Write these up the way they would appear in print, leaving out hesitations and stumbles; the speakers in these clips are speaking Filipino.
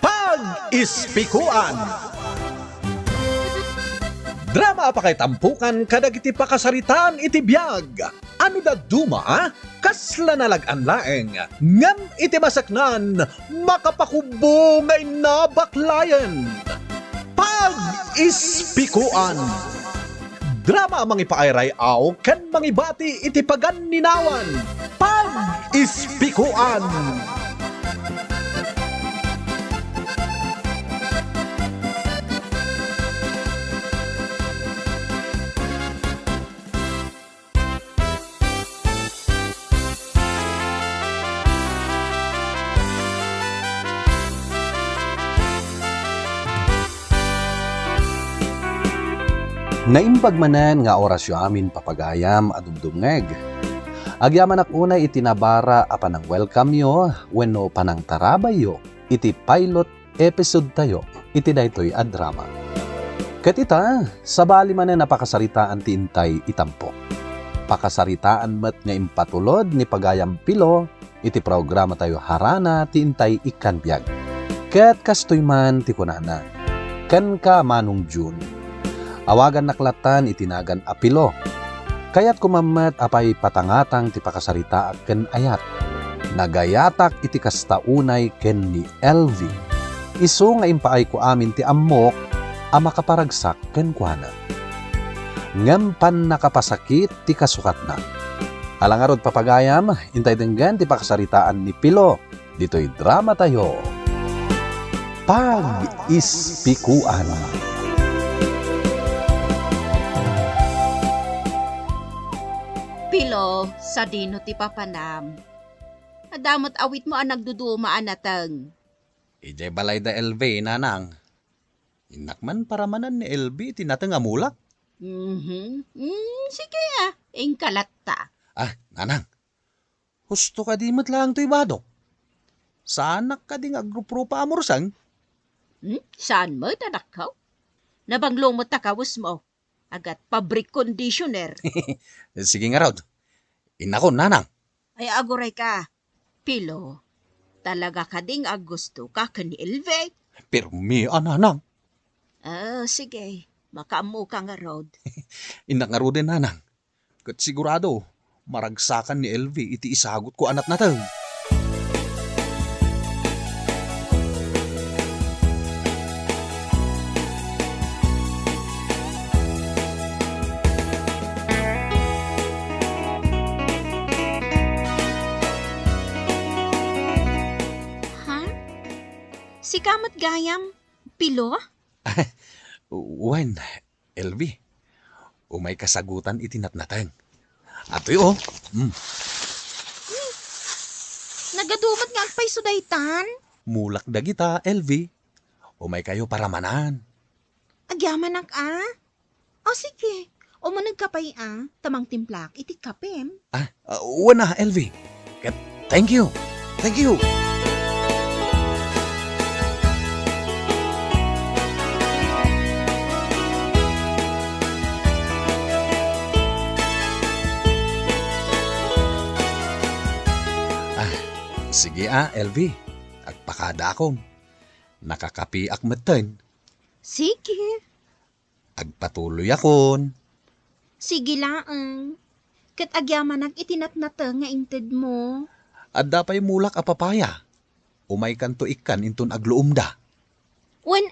Pag-ispikuan. Drama pa kay tampukan kadag iti pakasaritaan iti biyag. Ano da duma? Kasla nalagan laeng. Ngam iti masaknan, makapakubo nga inabaklayan. Pag-ispikuan. Drama mangipairay aw ken mangibati iti paganinawan. Pag-ispikuan. Naimbag manen nga orasyo amin papagayam adumdumngeg. Agyaman ak unay itinabara apan ang welcome yo wenno panang tarabay yo iti pilot episode tayo iti daytoy a drama. Ket ita sabali manen napakasaritaan ti intay itampo. Pakasaritaan met nga impatulod ni pagayam pilo iti programa tayo harana ti intay ikanbiag. Ket kastoy man ti kunana. Ken ka manong June. Awagan naklatan itinagan apilo. Kaya't kumamat apay patangatang ti pakasarita ken ayat. Nagayatak iti kastaunay ken ni LV. Isu nga impaay ko amin ti ammok a makaparagsak ken kuana. Ngampan nakapasakit ti kasukat na. Alangarod papagayam, intay denggan ti pakasaritaan ni Pilo. Dito'y drama tayo. Pag-ispikuan. Pilo, sa dino ti papanam. Adamot awit mo ang nagduduma anatang. Ije balay da LV nanang. Inakman paramanan ni LV tinatang amulak. Sige ingkalatta. Ah, nanang. Husto ka di matlang to'y badok. Saanak ka di agrupro pa amursang. Saan mo tanakaw? Nabanglong mo takawos mo. Agat public conditioner. Sige nga raw. Inako, nanang. Ay aguray ka. Pilo, talaga ka ding agusto ka ni Elve. Pero mi nanang. Sige. Makaamu ka nga rod. Inak nga din nanang. Kat sigurado, maragsakan ni LV iti isagot ko anak natin. Si kamot gayam, Pilo? Wen, LV. Umay kasagutan itinatnatang. Ato yun, Nagadumat nga agpay sudaytan? mulak dagita, LV. Umay kayo paramanan. Agyaman O sige, umunag ka pa'y tamang timplak iti kapem. Wana, LV. Thank you. Thank you. Sige LV. Agpakada akong. Nakakapi akmeten. Sige. Agpatuloy akon. Sige laang. Kat agyaman itinatnata nga inted mo. Adda pa'y mulak apapaya. Umay kanto ikan intun agluumda. Wen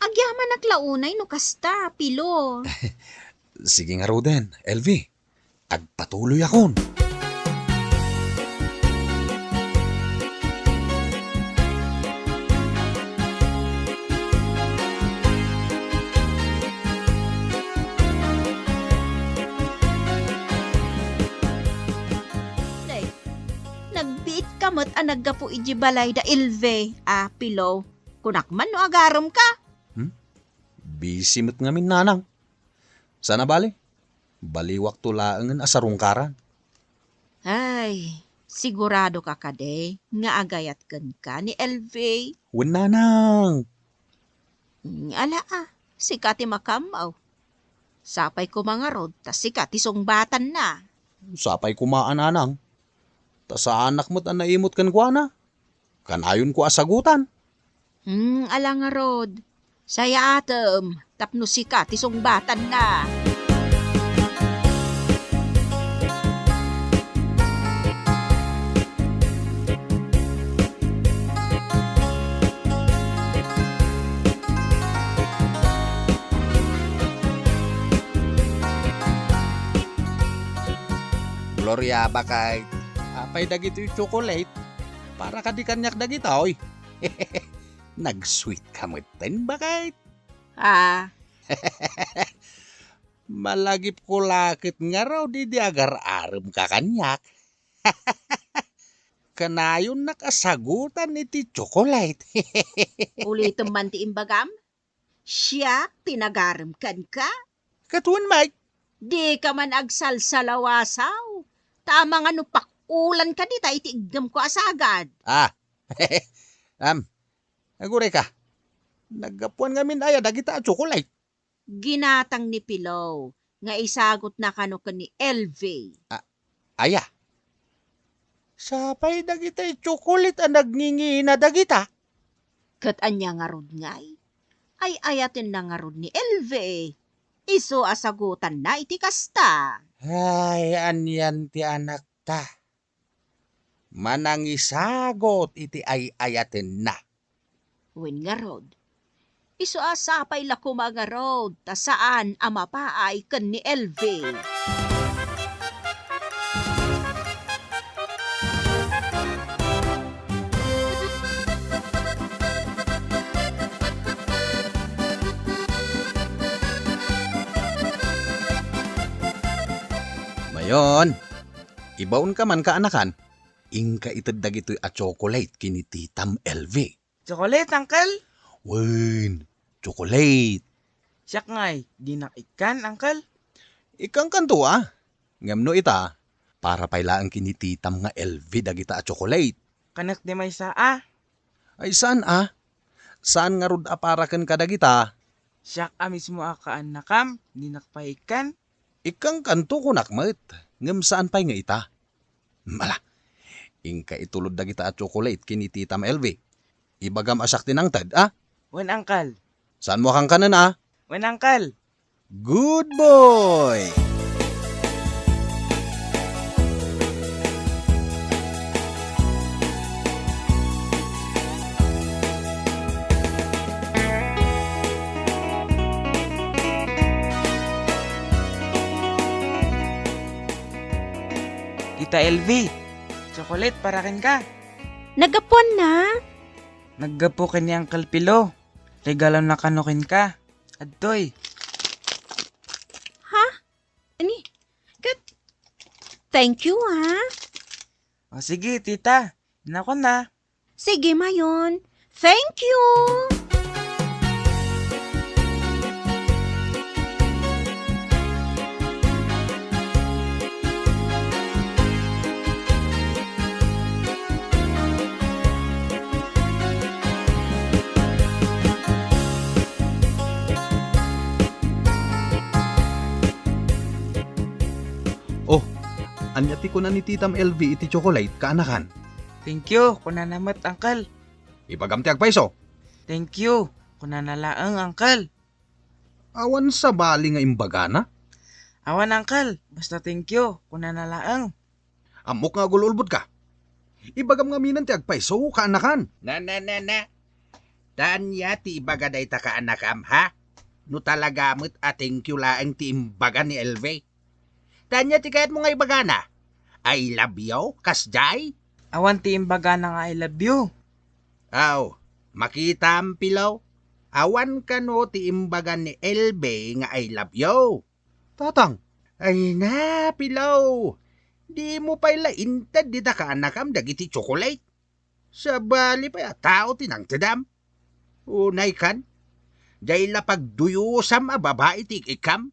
agyaman launay no kasta, Pilo. Sige nga Roden, LV. Agpatuloy akon. Kamot naggapo iji balay da Ilve, Pilo. Kunakman no agarom ka. Busy mo't ngamin nanang. Sana bali? Baliwak tulaangan asarungkaran. Ay, sigurado ka kade, nga agayat ka ni Elve. Wen nanang. Ala sikati makamaw. Sapay ko mga rod, tas sikati songbatan na. Sapay kumaan nanang. Ta sa anak mo't ang naimot kan kwa na. Kanayon ko asagutan. Ala nga rod. Saya atem, tapno sika tisong batan na. Gloria bakay. Apay dagito yung chocolate. Para ka di kanyak dagita oy. Nag-sweet ka mo ten bakay. Ah, Malagip ko lakit nga raw di agar-aram ka kanyak. Kanayon nakasagutan iti chocolate. ulitin man ti imbagam. Siya, pinagaramkan ka. Katuan Mike. Di ka man agsalsalawasaw. Tama nga no pakulan ka di tayo itigdam ko asagad. Agure ka. Nagapuan ngamin aya dagita chocolate. Ginatang ni Pilaw, nga isagot na kano ka ni LV. Aya. Sapay dagita chocolate ang nagningi na dagita. Kat anya nga rod ngay. Ay ayatin na nga rod ni LV. Iso asagutan na iti kasta. Ay, anyan ti anak ta. Manangisagot iti ay ayatin na. Wen nga rod. Iso asapay lako mga rod. Ta saan ama pa ay kan ni LV. Mayon, ibaon ka man kaanakan. Ingka itad dagito'y a chocolate kini Titam LV. Chocolate, Uncle? Wen, chocolate. Siyak ngay, di nakikan, Uncle? Ikang kanto Ngamno ita, para pailaan kini Titam nga LV dagita a chocolate. Kanak di may Ay saan Saan nga rod aparakan ka dagita? Siyak mismo akaan nakam, di nakpaikan. Ikang kanto ko nakmet. Ngam saan pa'y nga ita? Mala, ingka itulod dagita a chocolate kini Titam LV. Ibagam asak tinangtad, Wen, Uncle? Saan mo kang kanan, Wen, Uncle? Good boy! Tita LV, chocolate para kin ka. Nagapon na. Naggapo kin ni Uncle Pilo. Regalo na kanukin ka. Adtoy. Ani? Kat. Thank you O sige, tita. Nako na. Sige mayon. Thank you. Anyati ko na ni Titam LV iti chocolate kaanakan. Thank you, kunanamat, Uncle. Ibagam ti agpaiso. Thank you, kunanalaang, Uncle. Awan sa bali nga imbagana. Awan, Uncle. Basta thank you, kunanalaang. Amok nga gululbod ka. Ibagam nga minan ti agpaiso kaanakan. Na. Tanya ti ibaga day ta kaanakam ha? No talagamit ating kyulaang ti imbaga ni LV. Tanya ti kayat mo nga ibaga na. I love you, kasjay? Awan ti imbaga na nga I love you. Aw, makita ang pilaw. Awan ka no ti imbaga ni LV nga I love you. Tatang, Ay na, pilaw. Di mo pa ilaintad di ta kaanakam dagiti chocolate. Sa bali pa tao tinang tadam. Unay kan. Dahil la pagduyusam a babae ti ikam.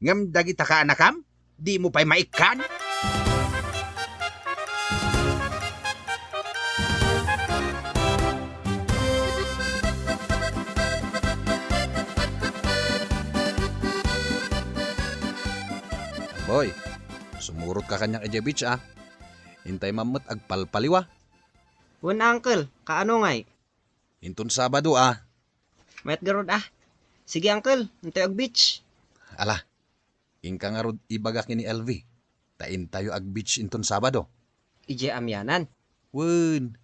Ngam dagita kaanakam. Di mo pa'y maikan? boy, sumurot ka kanyang Ejebich Hintay mamot agpalpaliwa. Wen uncle, kaano ngay? Inton Sabado ah. Mayat garod ah. Sige uncle, antay og beach. Ala, ingka nga rod ibagak ni LV. Tain tayo ag beach inton Sabado. Ije amyanan. Wen,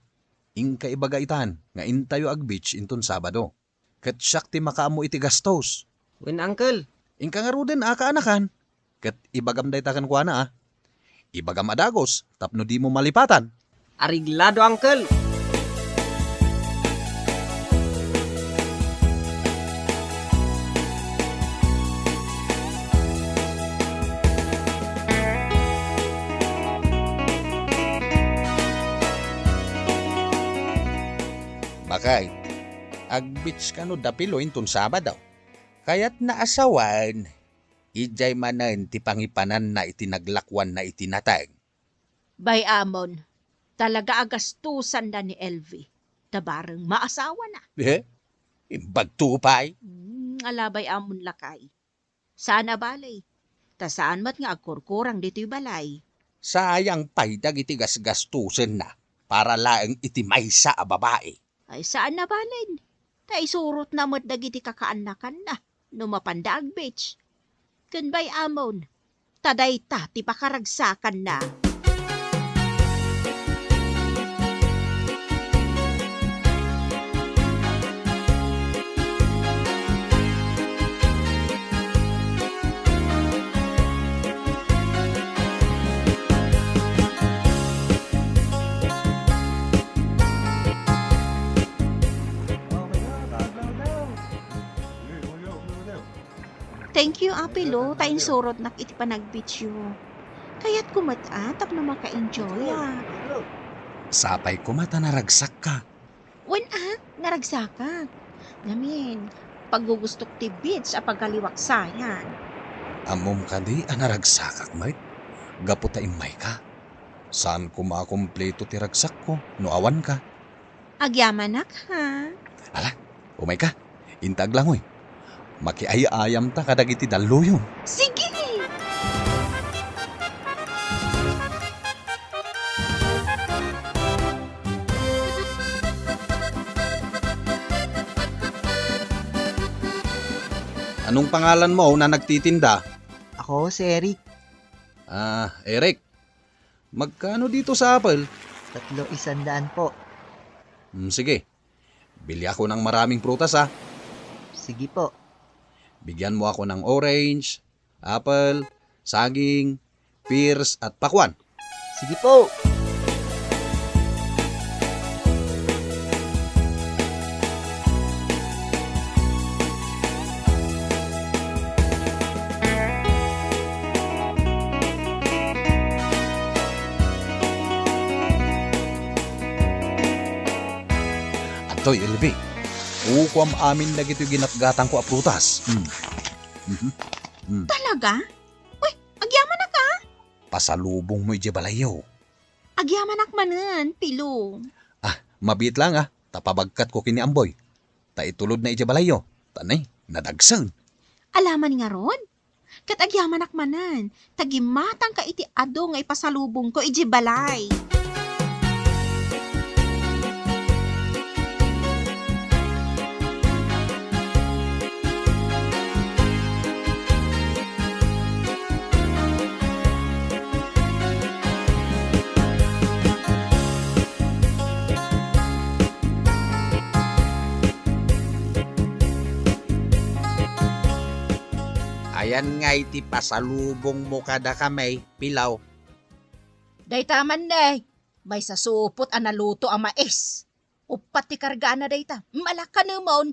ingka ibaga itan nga intayo ag beach inton Sabado. Kat siyak ti makaamo iti gastos. Wen uncle, Ingka nga rodin kaanakan. Kat ibagam day takan kuana ah. Ibagam adagos, tapno di mo malipatan. ariglado uncle. Bakay, agbits ka no dapilo inton Sabado. Kaya't naasawan, ijay manan ti pangipanan na itinaglakwan na itinatag. Bay amon, talaga agastusan na ni LV. Tabarang maasawa na. Imbagtupay. Alabay amon lakay. Sana balay. Ta saan mat nga agkurkurang dito'y balay. Sayang pay dagiti gasgastusen na para laeng iti maysa a babae. Ay saan na balin? Ta isurot na mo't dagiti kakaanakan na. Numapandaag beach. Kun bay amon, taday ta ti pakaragsakan na. Thank you, Apilo. Taing surot nak iti panag-beach yo. Kaya't kumata, tap na maka-enjoy Sapay ko mata naragsak ka. Wen naragsakan. Namin, paggugustok ti beach a pagkaliwaksayan. Amom ka di naragsak mate. Gaputa imay ka. Saan ko makompleto ti ragsak ko? No awan ka. Agyamanak, ha? Umay ka. Intag lang oy. Makiayayam ta kadagiti daluyon. Sige! Anong pangalan mo na nagtitinda? Ako si Eric. Eric. Magkano dito sa Apple? 300 po. Sige. Bili ako ng maraming prutas ha. Sige po. Bigyan mo ako ng orange, apple, saging, pears at pakwan. Sige po. Atoy, LV. Ukwam amin na gito ginatgatang ko a prutas. Talaga? Uy, agyamanak ka? Pasalubong mo ije balayaw. Agyamanak manan, Pilo. Mabit lang tapabagkat ko kini amboy. Ta itulod na ije balayaw. Tanay, nadagsan. Alaman nga ron? Kat agyamanak manan, tagimatang ka iti ado nga ipasalubong ko iji balay. Ayan nga iti pasalubong mo kada kamay, Pilaw. Day taman day, may sasupot ang naluto ang mais. Upat ti karga na day ta, malaka namon.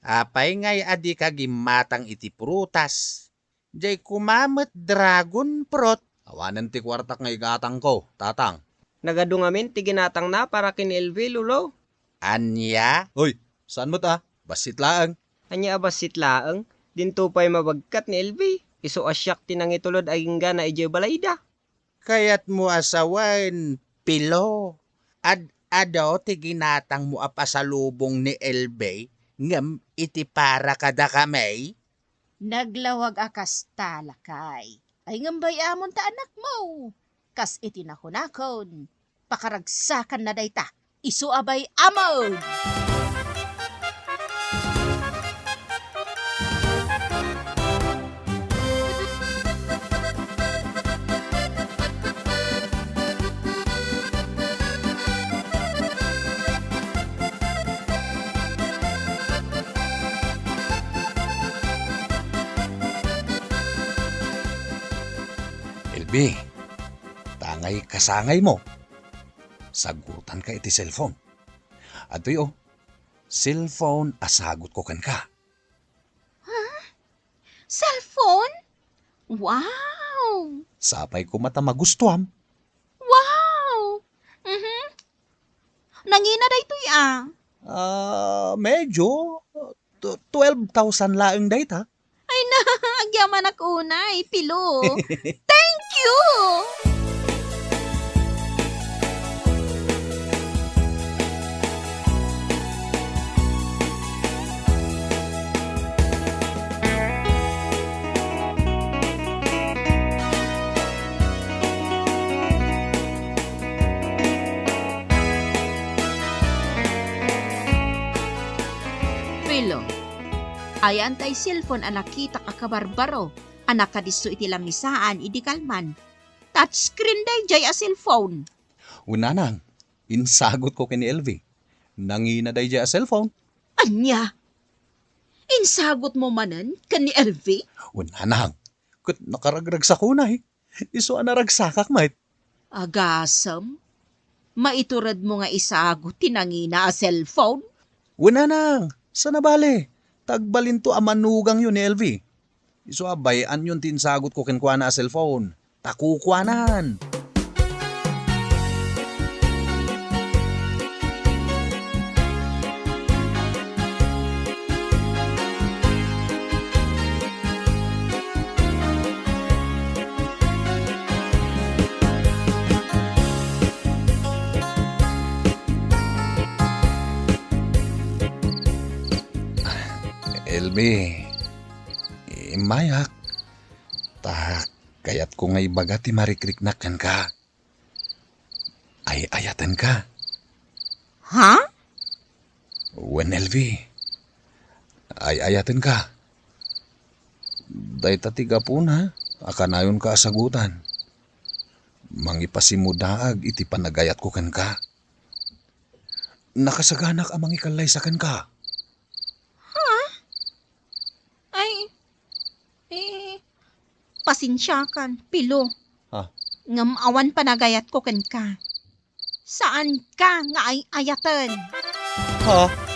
Apay ngay adi ka gimatang iti prutas. Jay kumamot dragon fruit. Awanan ti kwartak nga igatang ko, tatang. Nagadungamin ti ginatang na para kin LV lulo. Anya? Hoy, saan mo ta? Basit laang. Anya abas sitlaeng. Dinto pa'y mabagkat ni LV. Iso asyak tinangitulod ay nga na ije balayda. Kaya't mo asawan, Pilo. Ado ti ginatang mo apasalubong ni LB ngam iti para kada kamay. Naglawag akas talakay. Ay ngambay amon ta anak mo. Kas iti nakunakon, pakaragsakan na dayta, isu abay amon. LB, tangay kasangay mo. Sagutan ka iti cellphone. Ato'y cellphone asagot ko kan ka. Cellphone? Wow! Sapay ko mata magustuhan. Wow! Nangina daytoy Medyo 12,000 laeng data. Ay na, agyaman ako unay, pilo. Thank you! Pilo, ayan tay cellphone ang nakita kakabarbaro, anak kadisto iti lamisaan, idi kalman. Touchscreen day jay a cellphone. Una nang, insagot ko kini LV. Nangina day a cellphone. Anya? Insagot mo manan kan ni LV? Una nang, kat nakaragrag sa kunay. Iso anaragsakak mait. Agasam? Maiturad mo nga isagot tinangina a cellphone? Una nang, sana bale. Tagbalinto amanugang yun ni LV. Iso abayan yun tinsagot ko kinkwa na a cellphone. Takukwanan. LB, mayak. Kayat ko ngay bagati marikriknakan ka. Ay ayatan ka. Ha? Wen LV, ay ayatan ka. Day tatiga po na, akanayon ka asagutan. Mangipasimudaag iti panagayat ko kan ka. Nakasaganak amang ikalay sa kan ka. Ay, pasensyakan, pilo. Ha? Ngam awan panagayat ko ken ka. Saan ka nga ay ayatan? Ha?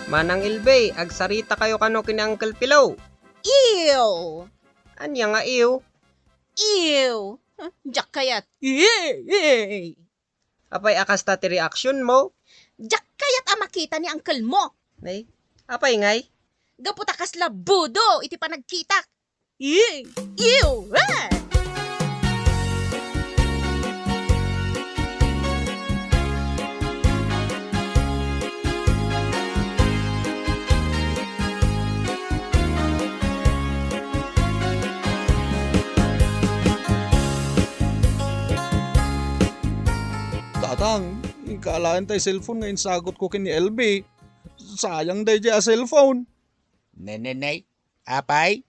Manang Ilbay, agsarita kayo kano kini Uncle Pilaw. Ew! Anya nga iyo? Ew! Jak kayat. Yay! Apay akas ta ti reaction mo? Jak kayat ang makita ni uncle mo. Nay, apay ngay? Gaputakas labudo, iti pa nagkita. Yay! Ew! Ah! Tatang, ikalaan tayo cellphone ngayon sagot ko kini LB. Sayang day a cellphone. Nenenay, apay?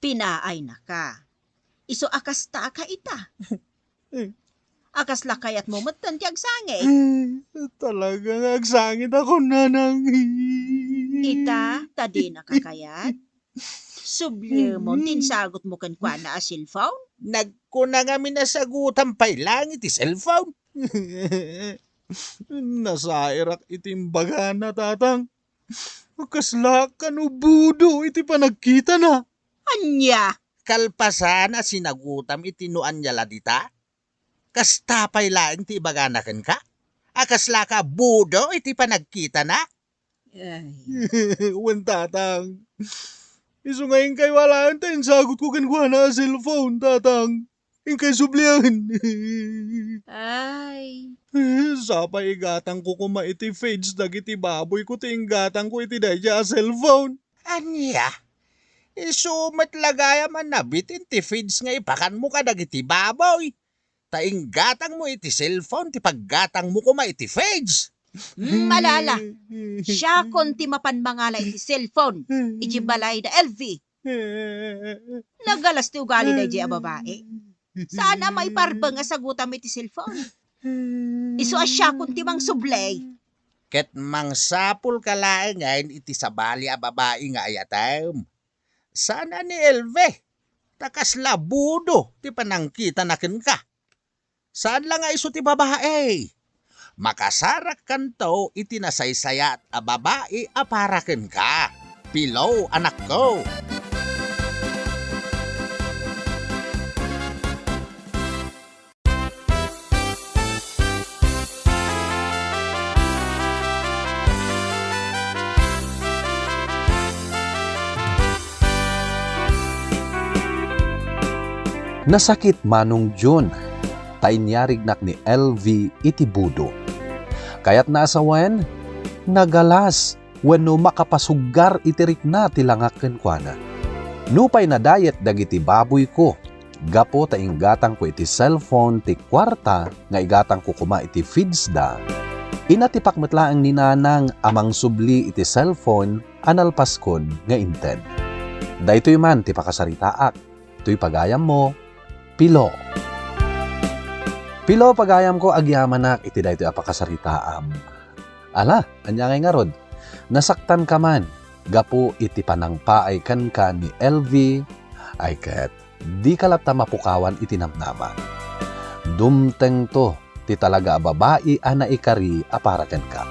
Pinaay na ka. Iso akas ta ka ita. Akas lakayat mo matanti agsangi. Talagang agsangit ako, nanang. Ita, tadi na kakayat. Subli mo, tinsagot mo kan kwa na a cellphone? Nagkuna nga minasagutan pa'y lang iti cellphone. Nasairak itimbaga na, tatang. Kaslakan o budo, iti pa nagkita na. Anya? Kalpasan a sinagutam itinuan niya ladita. Kastapay lang ti ibaganakan ka. Akasla ka budo iti pa nagkita na. Ay. Wen, tatang. Iso ngayon kay wala tayo, sagot ko kankuha na cellphone, tatang. Yung kay sublihan. Ay, Sapay igatang ko kuma iti fades dagiti baboy ko ti ingatang ko iti dayja cellphone. Anya? Isumat lagaya man nabitin ti feeds nga ipakan mo ka dagiti baboy. Taing gatang mo iti cellphone ti paggatang mo kuma iti feeds. malala. Siya konti mapanmangala iti cellphone. Iti balay da LV. Nagalas ti ugali da iti a babae. Saan ang maiparbang nga sagutan mo iti cellphone? Iso asya konti mang sublay. Ket mangsapul ka laeng ngayon iti sabali a babae nga ayatem. Sana ni Elve? Takas labudo ti panangkita nakin ka. Saan lang nga iso ti babae? Makasarak kanto iti nasaysayat a babae a paraken ka. Pilaw anak ko. Nasakit manong June, tainyarig nak ni LV iti budo. Kaya't naasawen, nagalas, wenno makapasugar itirik na tilangak kenkwana. Nupay na diet dagiti baboy ko, gapo taing gatang ko iti cellphone ti kwarta, nga igatang ko kuma iti feeds da. Inatipak metlaang ni nanang amang subli iti cellphone, analpaskon nga inted. Daytoy man ti pakasaritaak, to'y pagayam mo, Pilo. Pilo pagayam ko agyamanak iti daytoy apakasaritaam. Ala, anya ngay nga rod. Nasaktan ka man, gapu iti panangpaay kan ni LV, ay ket di kalata mapukawan iti namnaman. Dumteng to, ti talaga babae ana ikari aparaken ka.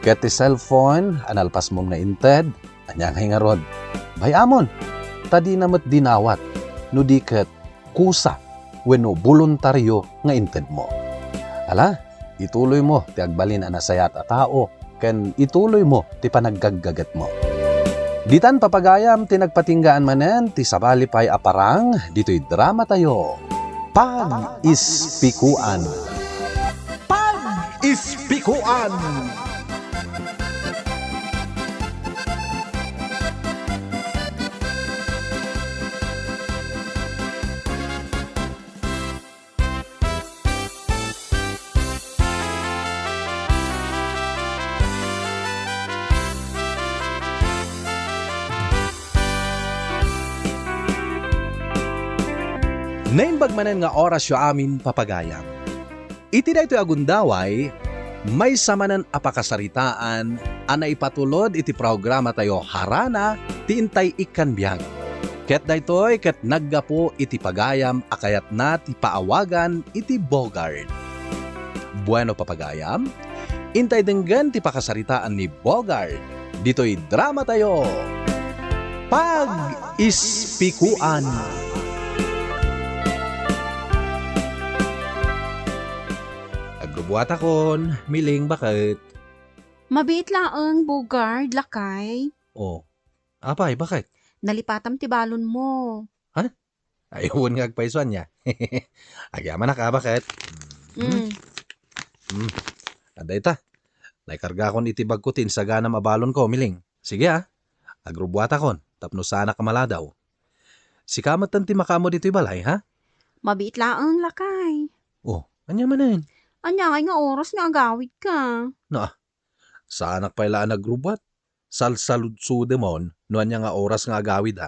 Ket ti cellphone, analpas mong nainted, anya ngay nga rod. Bayamon, tadi namat dinawat, no di ket kusa, wenno voluntaryo nga inted mo. Ala, ituloy mo ti agbalin a nasayat a tao, ken ituloy mo ti panaggaggagat mo. Ditan papagayam ti nagpatinggaan manen ti sabali pay aparang, dito'y drama tayo. Pag-ispikuan. Pag-ispikuan! Naimbag manen nga oras yo amin papagayam. Iti daytoy agundaway, may samanan apakasaritaan ana ipatulod iti programa tayo harana ti intay ikan biyag. Ket daytoy ket naggapo iti pagayam akayat na ti paawagan iti Bogard. Bueno papagayam, intay denggan ti pakasaritaan ni Bogard. Dito'y drama tayo. Pag-ispikuan. Agrubuat akon, miling bakit? Mabit laang, Bogard, lakay. Oh, apay, bakit? Nalipatam ti balon mo. Ayun nga agpaisoan niya. Agyaman na ka, bakit? Aday ta. Naikarga akon itibag ko tin sa ganam abalon ko, miling. Sige agrubuat akon, tapno sana ka maladaw. Si kamatan ti makamo dito'y balay, ha? Mabit laang, lakay. Oh, anya manin. Anya nga oras nga agawid ka. Sa anak pa ilaan nagrubat. Salsaludsude mon, no anya nga oras nga agawid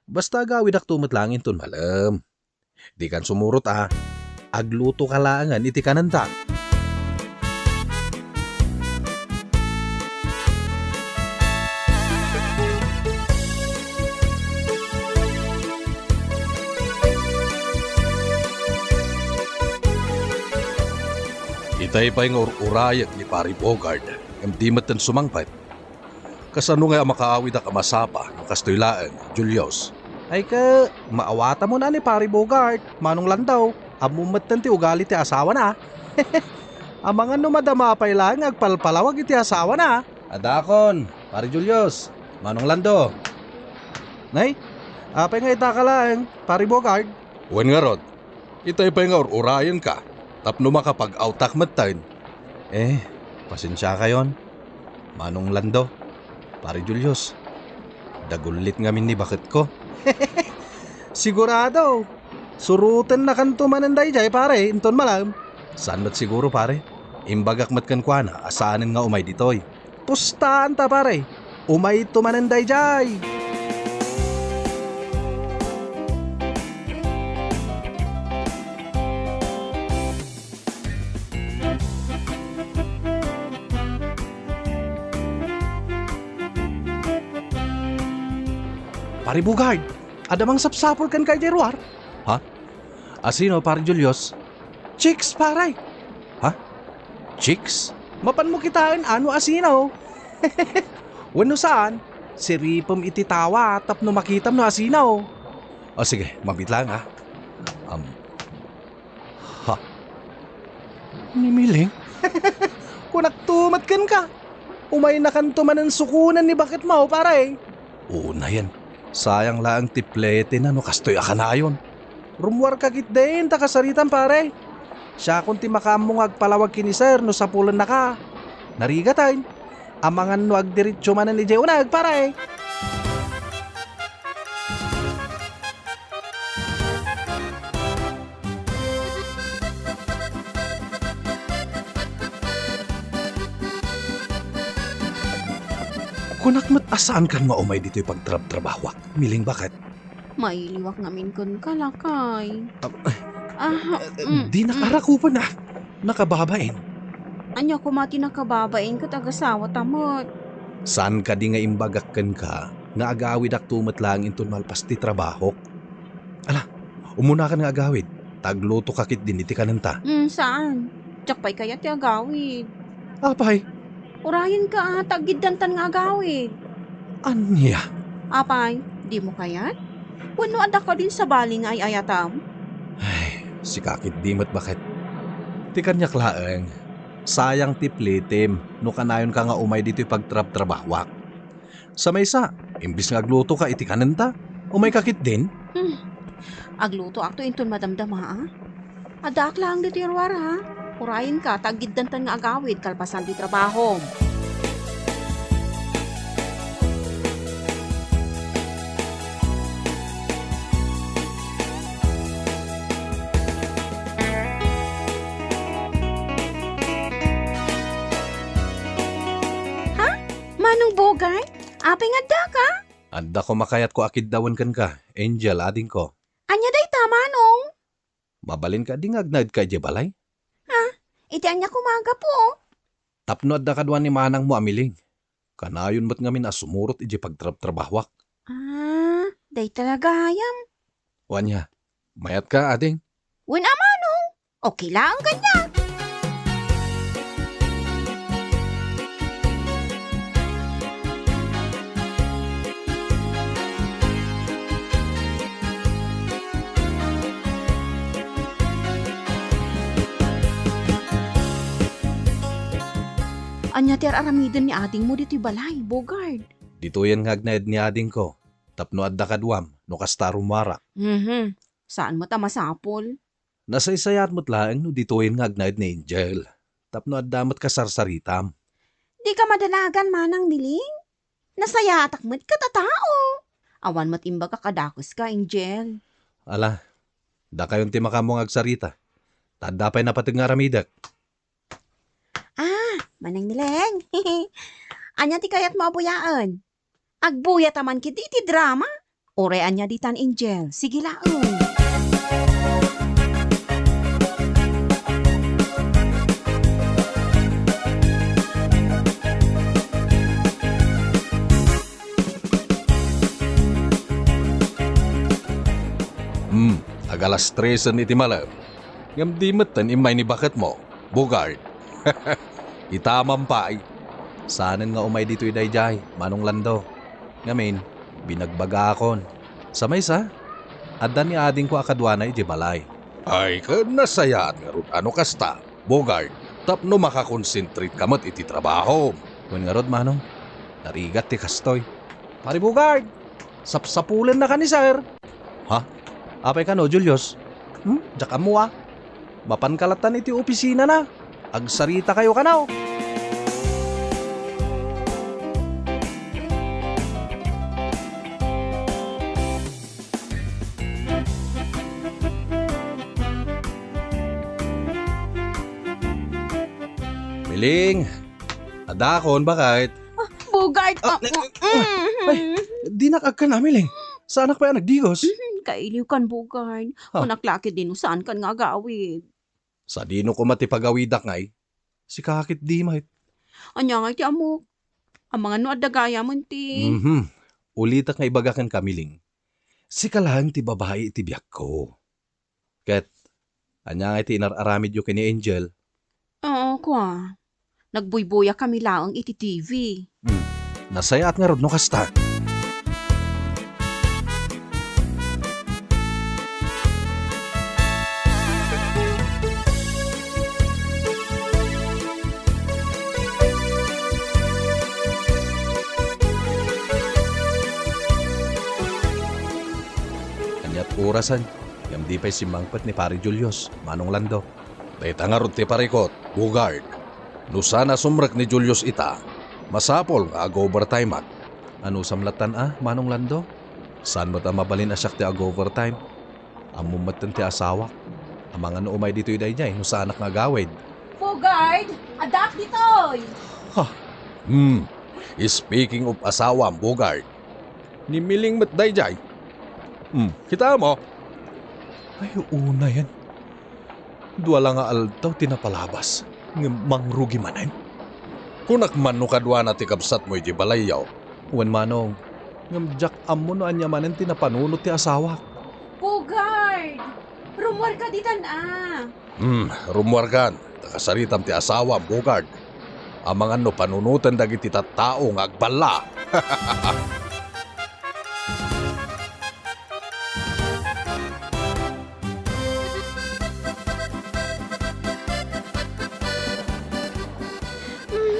Basta agawid ak tumatlangin ton malam. Di kan sumurot agluto ka langan iti kanantang. Itay pa yung urayag ni Pari Bogard, ang di matan sumangpad. Kasano nga makaawid ang kamasapa ng Kastoylaan, Julius? Ay ka, maawata mo na ni Pari Bogard, manong landaw, amumatan ti ugali ti asawa na. Ang mga numadama pa ilang agpalpalawag iti asawa na. Adakon, Pari Julius, manong lando. Nay, apay nga ita ka lang, pari Bogard. Wen nga rod, itay pa nga urayan ka. Tapno makapag-autak matain. Pasensya kayon. Manong Lando, pari Julius. Dagulit ngamin ni bakit ko. Sigurado. Surutan na kanto mananday jay pare, inton malam. Saan mat siguro pare? Imbagak mat kan kuana, asaanin nga umay ditoy. Pustaan ta pare, umay tumananday jay. Pari Bugard, ada mang sapsapol kan kay Jeruar? Ha? Asino, pari Julius? Chicks, paray. Ha? Chicks? Mapan mo kitain ano asino? Wano saan? Si Ripom ititawa tapno makitam no asino. O sige, mabit lang ha. Ha? Nimiling? Kunak tumat kan ka. Umay na kanto man ang sukunan ni bakit mo, paray. Oo na yan. Sayang lang tiplete na no kastoy akanayon. Rumwar kagit din takasaritan pare. Siya kung ti makamong agpalawag kini sir no sa pulan na ka. Narigatay. Amangan no agdiritso man ni Jeunag pare. Kunak mat asaan kan nga umay dito'y pagtrab-trabawak. Miling bakit? May liwak ngamin kun kalakay. Di nakarakupan na. Nakababain. Anya ko mati nakababain ka tagasawa tamot. Saan ka di nga imbagakkan ka nga agawid ak tumat lang inton malpas ti trabaho? Ala, umuna ka nga agawid. Tagluto kakit din iti kananta. Saan? Tsak pa'y kaya ti agawid. Apay, Urayan ka tagiddantan nga agawid. anya? Apay, di mo kayat? Wano ada ka din sa baling ay ayatam? Ay, si kakit di mat bakit? Ti kanyak laeng. Sayang ti plitim no kanayon ka nga umay dito'y pagtrab-trabawak. Sa maysa, imbis nga agluto ka iti kananta, umay kakit din? Agluto akto inton madamdama ha? Adak lang dito yung war ha? Urayan ka, tagiddantan nga agawid, kalpasan di trabaho. Ha? Manong Bogart? Apeng adda ka? Anda ko makayat ko akid dawan kan ka, Angel ading ko. Anya day tama nung? Mabalin ka di nga agnad kay Jebalay? Iti anya kumaga po. Tapno adda kadwan ni manang mo amiling. Kanayon mat ngamin asumurot iji pagtrab-trabahwak. Day talaga hayam. Wanya, mayat ka ading. Win amanong? Okay lang kanya. Anya ter aramidin ni ading mo dito'y balay, Bogard. Dito yan nga agnad ni ading ko. Tapno adda kadwam, no kasta rumara. Saan mo ta masapol? Nasaysayat mo't laeng no dito yan nga agnad ni Angel. Tapno adda mo't kasarsaritam. Di ka madanagan manang miling? Nasayatak mo't katatao. Awan mo't imba ka kadakos ka, Angel. Ala, da kayon ti makamong agsarita. Tadda pa'y napatag nga ramidak. Manang nileng. Anya ti kayat mabuyaan. Agbuya taman kiti iti drama. Ore anya ditan Angel. Sige laon. Agalas 3 iti malam. Ngam di matan imay ni bakit mo, Bogart. Itamam pa ay. Sanan nga umay dito'y dayjay, Manong Lando. Ngamin, binagbaga akon. Sa maysa, adda ni ading ko akadwanay di balay. Ay, nasayaan nga rod. Ano kasta, Bogart? Tapno makakonsentrate ka mat iti trabaho. Kung nga rod, Manong, narigat ti kastoy. Pari Bogart, Sapsapulan na ka ni sir. Ha? Apay ka no, Julius? Diyan mo ah. Mapankalatan iti opisina na. Agsarita kayo ka na. Miling, adakon bakit? Bugard! Di nakag ka na, Miling. Saan pa yan nagdigos? Kailiw kan, Bugard. Ha? Kung naklaki din, saan kan nga gawid? Sa dino ko matipagawidak ngay, si kakit di mahit. Anya nga iti amok. Ang mga no adagaya mo ti. Ulitak nga ibagakan ka, Miling. Si kalang ti babae iti biyak ko. Ket, anya nga iti inararamid yo kini Angel. Oo, kwa. Nagbuybuya kami laang iti TV. Nasayat nga rod no kasta. Anyat orasan, yam di pa'y simangpat ni Pari Julius, Manong Lando. Dahita nga rod ti parikot, Bugard. No sana sumrek ni Julius ita, masapol nga ag-overtime at. Ano samlatan Manong Lando? Saan mo ta mabalin asyak ti ag-overtime? Amumatan ti asawak. Ang mga no umay dito'y day niya, no sa anak nga gawid. Bugard! Adak ditoy! Speaking of asawa, Bugard. Ni Miling matday jay. Kita mo? Ay, una yan. Duwala nga altaw tinapalabas. Mangrugi manan. Kunak man no kadwa na ti kabsat mo iti balayaw. Wen manong, jak amo no anya manan tinapanunot ti asawa. Bugard! Rumor ka ditan Rumwar kan. Takasaritam ti asawa, Bugard. Amang ano panunutan dagiti tattao nga agbala.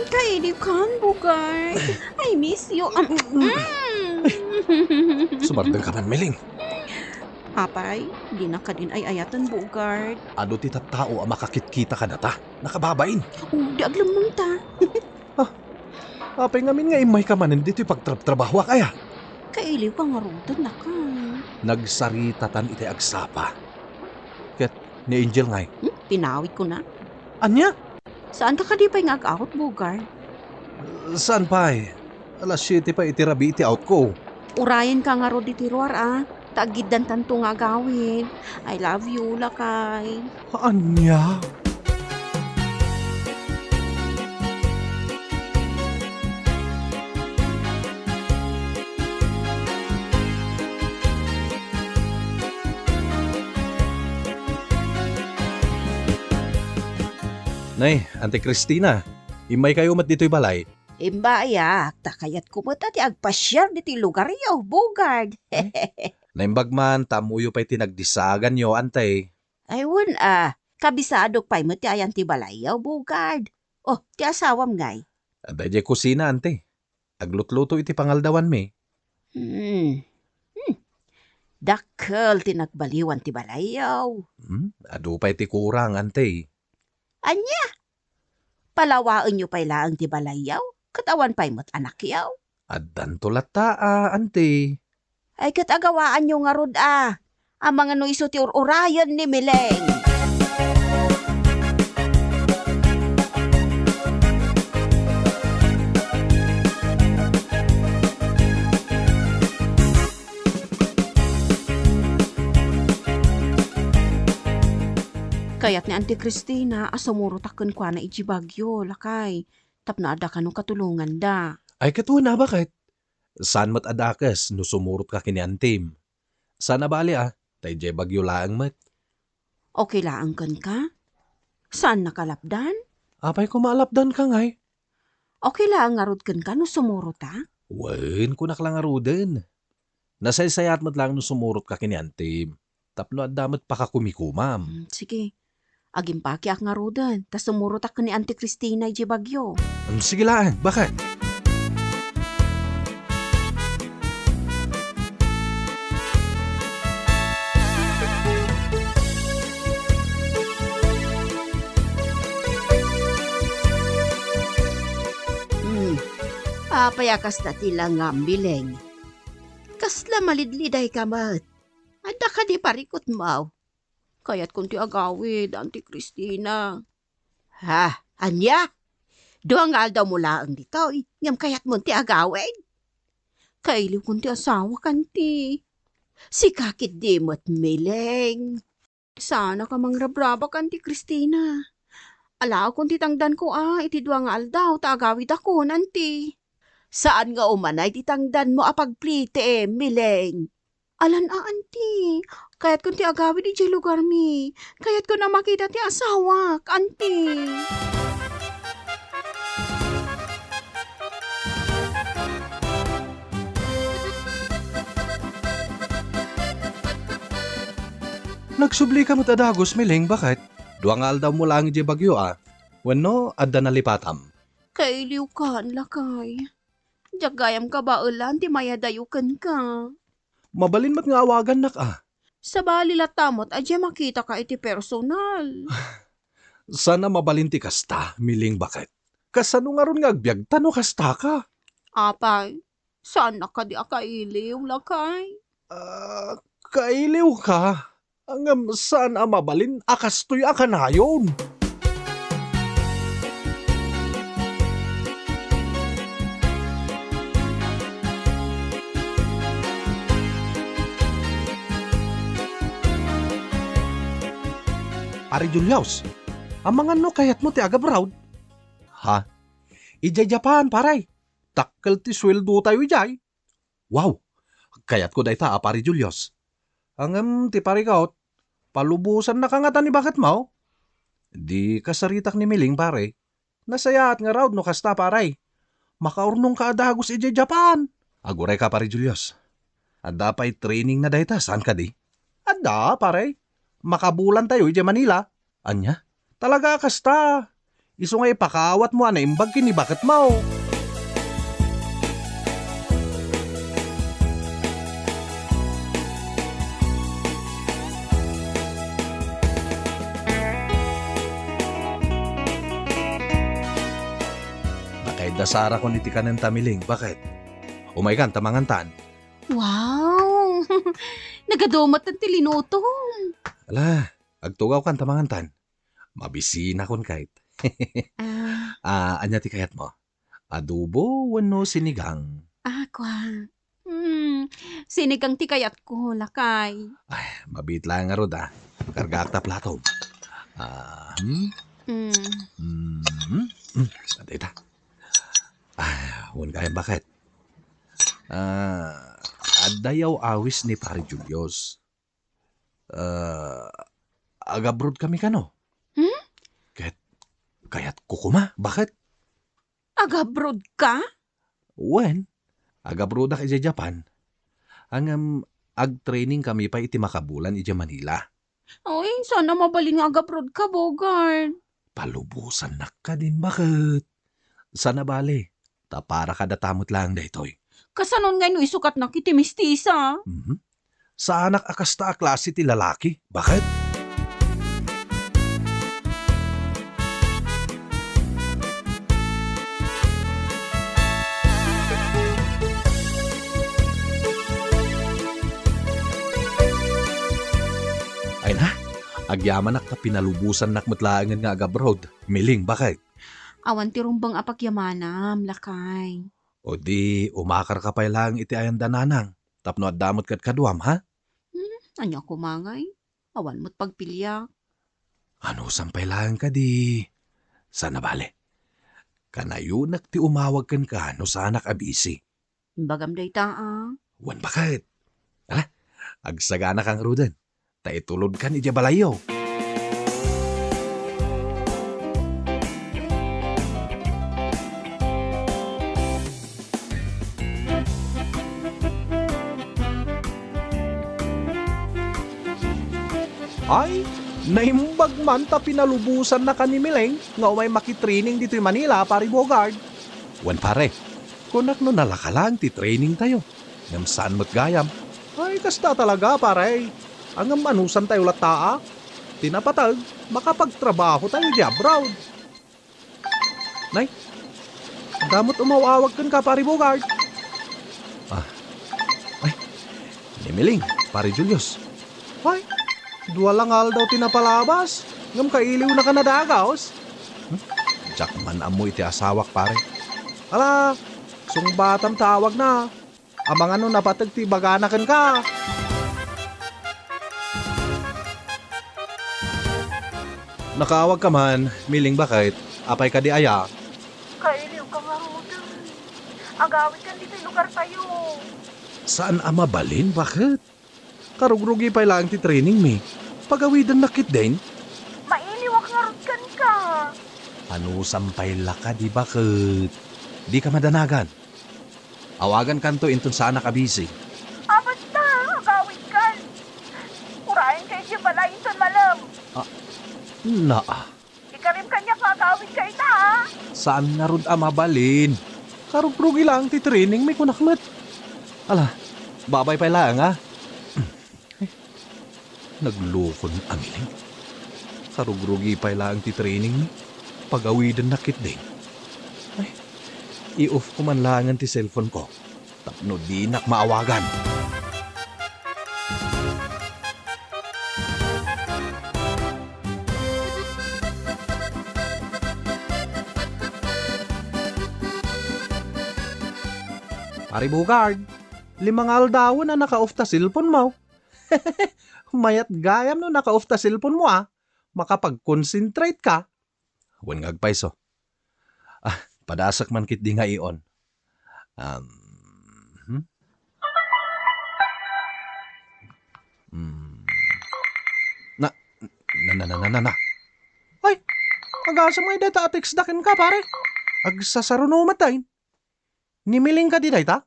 Kailiw kan, Bugard. I miss you. Sumardang ka man, Miling. Apay, di na ka din ay ayatan, Bugard. Ano ti tattao ang makakitkita ka na ta? Nakababain. Di aglamang ta. Apay ngamin nga imay ka manan dito'y pagtrabaho kaya. Kailiw ka nga rutan na ka. Nagsaritatan iti agsapa. Ket ni Angel ngay. Pinawid ko na. Anya? Saan ka kadipay nga ag-out, Bugard? Saan pa eh? Alas 7 pa itirabi iti out ko. Urayan ka nga ro di tiruar, Tagidan tanto nga gawin. I love you, lakay. Anya? Nay, Ante Cristina, imay kayo mat dito'y balay. Imbayak, takayat kumata ti agpasyar di ti lugar yaw, Bugard. Naimbag man, tamuyo pa'y tinagdisagan yo, Ante. Ayun kabisado pa'y mo ti ayan ti balayaw, Bugard. Oh, ti asawam ngay. Aday di kusina, Ante. Aglutluto iti pangaldawan mi. Dakkel ti nagbaliwan ti balayaw. Adu pa'y ti kurang, Ante. Anya? Palawaan nyo pa'y laang ti balayaw? Katawan pa'y mo't anak yaw? Addan tulata, Ante. Ay katagawaan nyo nga rod ang mga no iso ti urayan ni Mileng. Kaya't ni Auntie Cristina, asumurutakan kwa na ijibagyo, lakay. Tapna ada ka nung katulungan da. Ay katuwa na bakit? Saan mat adakas no sumurot ka kini Antim? Sana bali tay jay bagyo laang mat. Okay laang kan ka? Saan nakalapdan? Apay ko maalapdan ka ngay. Okay laang ngarod kan ka no sumurot Wen, kunak lang aruden. Nasaysayat mat lang no sumurot ka kini Antim. Tapno adamat pa ka kumikumam. Sige. Agimpaki ak ngarodan, tas sumurot ak ni Auntie Cristina ijibagyo. Sige lang, bakit? Papayakas na tila nga bileng. Kasla malidliday ka mat. Anda ka di parikot mo. Kaya't kung ti agawid, Auntie Christina. Ha? Anya? Doang nga daw mula ang dito. Ngam kaya't mo ti agawid. Kailiw kung ti asawa kanti. Si kakit di mo't mileng. Sana ka mangrabraba kanti Christina. Alaw kung titangdan ko iti duang nga aldaw, taagawid ako nanti. Saan nga umanay titangdan mo apagplite mileng? Alan anti, kaya't kung ti agawid di lugar mi, kaya't ko na makita ti asawa, anti. Nagsubli ka mo tadagos, Mileng, bakit? Duangal daw mo lang iti bagyo Wano, adda nalipatam. Kailiw ka, lakay. Jagayam ka ba ulan, ti mayadayukan ka. Mabalin mat nga awagan nak Sa balilatamot, adya makita ka iti personal. Sana mabalin ti kasta, Miling, bakit? Kasano nga ron nga agbyag tano kasta ka? Apay, saan na ka di akailiw, lakay? Kailiw ka. Ang saan mabalin akastoy akanayon. Pari Julius, ang mga no kayat mo ti agabraud? Ha? Ijay Japan, paray. Takkel ti sweldo tayo ijay. Wow, kayat ko day ta, Pari Julius. Ang ti pari kaut, palubusan na kangatan ni bakit mo? Di kasaritak ni Miling, pare. Nasayaat nga raud no kasta, paray. Makaurnong ka adagos ijay Japan. Aguray ka, Pari Julius. Adda pa'y training na day ta, saan ka di? Adda, pare. Makabulan tayo ijay Manila. Anya? Talaga kasta. Iso nga ipakawat mo imbag kini bakit mo? Bakit dasara ko niti kanan tamiling? Bakit? Umaykan tamangantan. Wow! Nagadumot ng tilinutom. Ala, agtugaw kan tamangantan. Mabisina kon kahit. Anya ti kayat mo? Adobo wano sinigang? Kwa. Sinigang ti kayat ko, lakay. Ay, mabit lang nga rod Karga akta plato. Patay ta. Huwag kaya bakit? Adayaw awis ni Pari Julius. Agabrod kami kano? Kaya't kukuma, bakit? Agabrod ka? When? Agabrod ak ija Japan. Ang ag-training kami pa iti makabulan ija Manila. Ay, sana mabaling agabrod ka, Bogart. Palubusan na ka din, bakit? Sana bale, para ka datamot lang daytoy. Kasanon nga isukat na kiti mistisa. Sa anak akasta klase ti lalaki, bakit? Ay na, agyaman nak ka pinalubusan nak matlaangan nga agabrod. Miling, bakit? Awan ti rumbang apagyamanam, lakay. O di, umakar ka pa lang iti ayan dananang. Tapno at damot kat kaduam, ha? Anya kumangay? Awan mo't pagpilyak. Ano sampay lang ka di? Sana bale. Kanayunak ti umawag kan ka no sa anak abisi. Bagam day ta, Wan bakit? Ala, agsagana kang rudan. Taitulod kan iti balayo. Ay, naimbag man ta pinalubusan na kanimileng nga umay makitraining dito'y Manila, Pari Bogart. Wan pare, kunak no nalakalang ti training tayo. Ngam saan mo't gayam? Ay, kasta talaga pare. Ang manusan tayo lataa. Tinapatag, makapagtrabaho tayo di abroad. Nay, Damot umawawag kan ka, pare Bogart. Ay, nimiling, pare Julius. Ay, dua lang daw tinapalabas. Ngam kailiw na ka na dagaos. Jackman amo iti asawak, pare. Ala, sungbatam tawag na. Amang ano napatag ti baganakan ka. Nakaawag ka man, miling bakit? Apay ka di aya. Kailiw ka nga ruda. Agawit ka dito lugar tayo. Saan ama balin? Bakit? Karugrugi pa lang ti training mi. Pagawidan nakit din. Mailiwak nga rutkan ka. Ano sampay laka di bakit? Di ka madanagan. Awagan kanto intun sana ka busy. Abat na, agawit ka. Urayan kayo siya balayin sa malam. Naa, Ikarim kanya agawit kayo na ha. saan na rod ama balin? Karugrugi lang ti training mi kunakmet. Ala, babay pa lang ha. Naglukon amiling. Karugrugi pa lang ti training mi. Pagawidan nakit din. Ay, i-off ko man langan ti cellphone ko. Tapno di nak maawagan. Pari Bugard, 5 aldaw na naka-off ta cellphone mo. Mayat gayam no naka-off ta cellphone mo makapag-concentrate ka. Huwag ngagpaiso. Padasak man kit di nga iyon. Na. Ay, agasa mo data text dakin ka pare. Agsasaruno matay. Nimiling ka di dayta?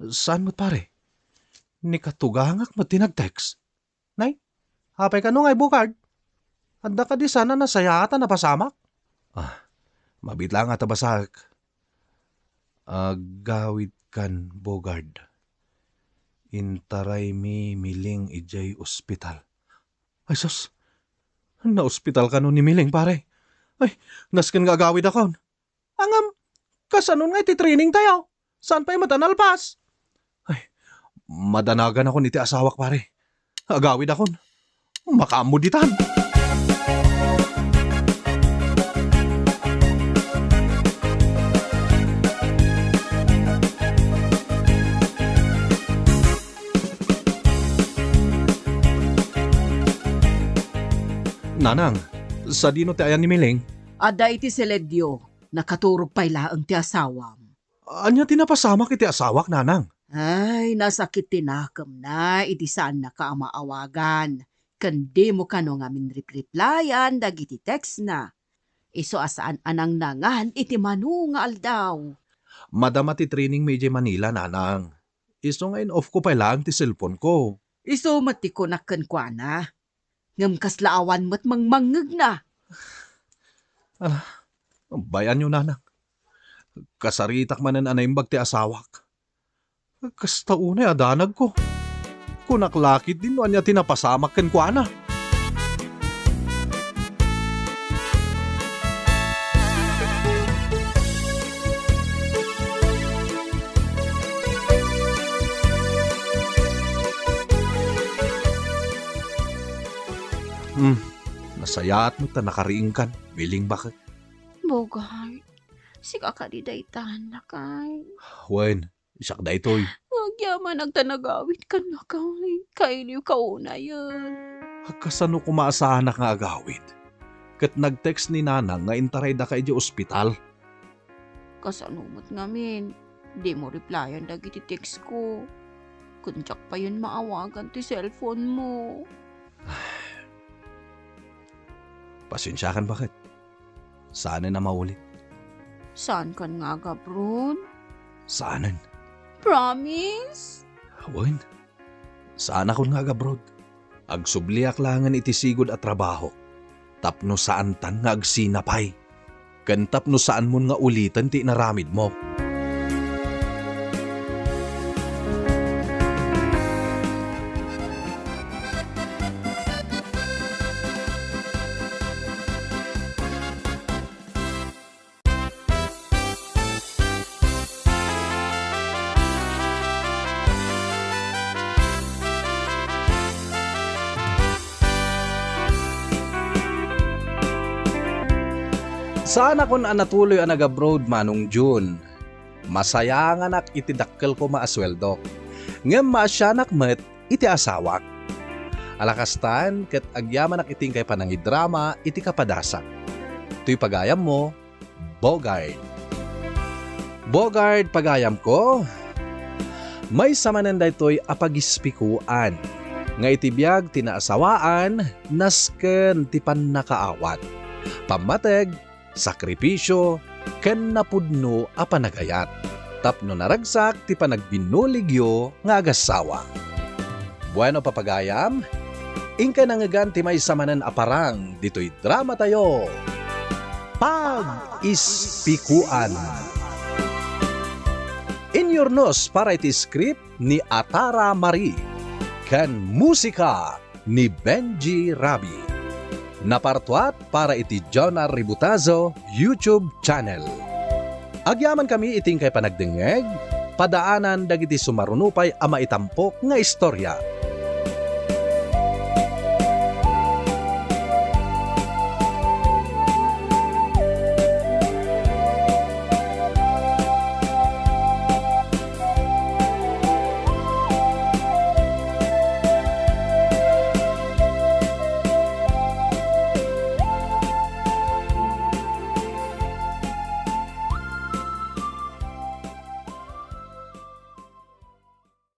Saan mo pare? Ni katugangak mo tinag-text. Nay, hapay ka nung ay Bukard. Handa ka di sana nasayata na pasamak? Mabit lang at basak. Agawid kan Bogard. Intaray mi miling ijay ospital. Ay sus, na-ospital ka nun ni miling pare. Ay, nasken nga agawid ako. Angam, kasanon nga iti-training tayo. Saan pa'y matanalpas? Ay, madanagan ako ni ti asawak pare. Agawid ako. Makamuditan. Nanang, sa dino ti ayan ni Miling? Ada iti seledyo, nakaturog pa'y laang ti asawam. Anya tinapasama kiti asawak, nanang? Ay, nasakit tinakam na, iti saan na ka maawagan. Kandi mo ka no nga min replyan, dagiti text na. Iso asaan anang nangan, iti manu nga aldaw. Madama ti training medyo Manila, nanang. Iso ngayon off ko pa lang ti cellphone ko. Iso matiko nakan kwa na. Ngam kaslaawan mo't mangmangag na. Bayan nyo, nanang. Kasaritak manan anaimbag ti asawak. Kasta unay adanag ko. Kunaklakit din no anya tinapasamak ken kwa na. Nasayaat mo ta nakariing kan. Biling bakit? Bogart, siga ka di daytan na kay. Wen, isak da ito'y. Huwag yaman nagtanagawit ka na kay. Kailiw ka una yan. Kasano ko maasahan na nga agawid? Kat nag-text ni nanang nga intaray da ka iti ospital. Kasanumot ngamin. Di mo replyan dagiti text ko. Kunjak pa yun maawagan ti cellphone mo. Pasensyakan bakit? Sana na maulit. Saan kan nga gabrod? Saanan? Promise? Wen, saan ako nga gabrod? Agsubliak langan iti sigod at trabaho. Tapno saan tan nga agsinapay. Kan tapno saan mo nga ulitan ti naramid mo. Sana kon natuloy ang nag-abroad manong June. Masaya nga nak itidakkel ko maasweldok. Ngem maasyanak met iti asawak. Alakastan ket agyaman nak iting kay panangidrama iti kapadasak. Tuy pagayam mo, Bogard. Bogard pagayam ko. May samanan daytoy apagispikuan. Nga itibiyag tinaasawaan, nasken ti pannakaawat. Pamateg, sakripisyo, ken napudno a panagayat. Tapno naragsak ti panagbinuligyo nga agasawa. Bueno papagayam, ingka nangagan ti may samanan aparang dito'y drama tayo. Pag-ispikuan. Inyornos para iti script ni Atara Marie. Kan musika ni Benji Rabi. Napartuat para iti Jonah Ributazo YouTube channel. Agyaman kami iting kay panagdengeg, padaanan dagiti sumarunupay ama itampok nga istorya.